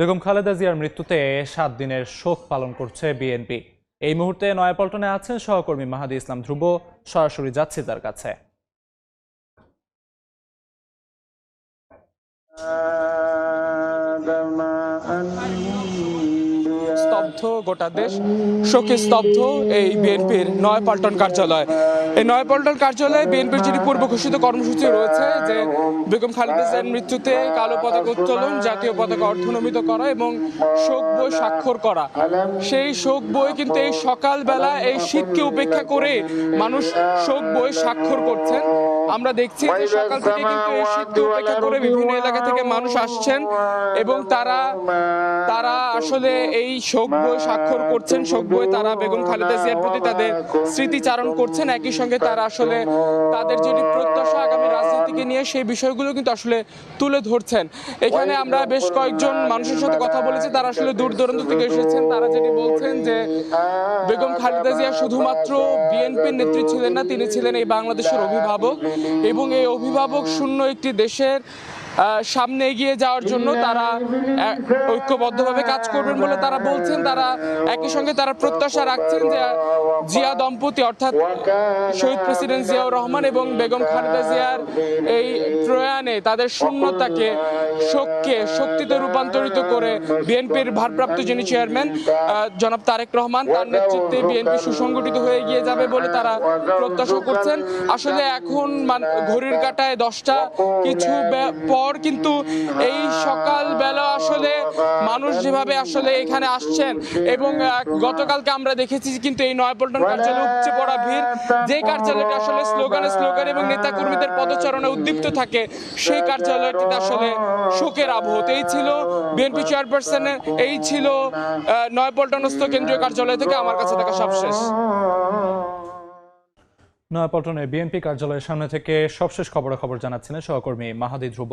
বেগম খালেদা জিয়ার মৃত্যুতে ৭ দিনের শোক পালন করছে বিএনপি। এই মুহূর্তে নয়াপল্টনে আছেন সহকর্মী মাহাদি ইসলাম ধ্রুব। সরাসরি যাচ্ছি তার কাছে। স্তব্ধ গোটা দেশ, শোকে স্তব্ধ এই বিএনপির নয়াপল্টন কার্যালয়। এই নয়াপল্টন কার্যালয়ে বিএনপির যেটি পূর্ব ঘোষিত কর্মসূচি রয়েছে যে বেগম খালেদা জিয়ার মৃত্যুতে কালো পতাকা উত্তোলন, জাতীয় পতাকা অর্ধনমিত করা এবং শোক বই স্বাক্ষর করা। সেই শোক বই কিন্তু এই সকালবেলা এই শীতকে উপেক্ষা করে মানুষ শোক বই স্বাক্ষর করছেন। আমরা দেখছি যে সকাল থেকে কিন্তু এই শীতকে উপেক্ষা করে বিভিন্ন এলাকা থেকে মানুষ আসছেন এবং তারা আসলে এই শোক বই স্বাক্ষর করছেন। শোক বই তারা বেগম খালেদা জিয়ার প্রতি তাদের স্মৃতিচারণ করছেন। একই সঙ্গে তারা আসলে তাদের যেটি প্রত্যাশা আগামী রাজনীতিকে নিয়ে সেই বিষয়গুলো কিন্তু আসলে তুলে ধরছেন। এখানে আমরা বেশ কয়েকজন মানুষের সাথে কথা বলেছি, তারা আসলে দূর দূরান্ত থেকে এসেছেন। তারা যেটি বলছেন যে বেগম খালেদা জিয়া শুধুমাত্র বিএনপির নেত্রী ছিলেন না, তিনি ছিলেন এই বাংলাদেশের অভিভাবক এবং এই অভিভাবক শূন্য একটি দেশের সামনে এগিয়ে যাওয়ার জন্য তারা ঐক্যবদ্ধভাবে কাজ করবেন বলে তারা বলছেন। তারা একই সঙ্গে তারা প্রত্যাশা রাখছেন যে জিয়া দম্পতি অর্থাৎ শহীদ প্রেসিডেন্ট জিয়াউর রহমান এবং বেগম খালেদা জিয়ার এই প্রয়াণে তাদের শূন্যতাকে শোককে শক্তিতে রূপান্তরিত করে বিএনপির ভারপ্রাপ্ত যিনি চেয়ারম্যান জনাব তারেক রহমান, তার নেতৃত্বে বিএনপি সুসংগঠিত হয়ে এগিয়ে যাবে বলে তারা প্রত্যাশা করছেন। আসলে এখন ঘড়ির কাঁটায় 10টা কিছু পর, কিন্তু এই সকাল বেলা আসলে মানুষ যেভাবে আসলে এখানে আসছেন এবং গতকালকে আমরা দেখেছি কিন্তু এই নয়াপল্টন কার্যালয়ে উপচে পড়া ভিড়, যে কার্যালয়টি আসলে স্লোগান এবং নেতাকর্মীদের পদচারণে উদ্দীপ্ত থাকে, সেই কার্যালয়টিতে আসলে শোকের আবহ। এই ছিল বিএনপি চেয়ারপারসনের, এই ছিল নয়াপল্টনস্থ কেন্দ্রীয় কার্যালয় থেকে আমার কাছে থাকা সবশেষ। নয়াপল্টনে বিএনপি কার্যালয়ের সামনে থেকে সবশেষ খবরাখবর জানাচ্ছিলেন সহকর্মী মাহাদি ধ্রুব।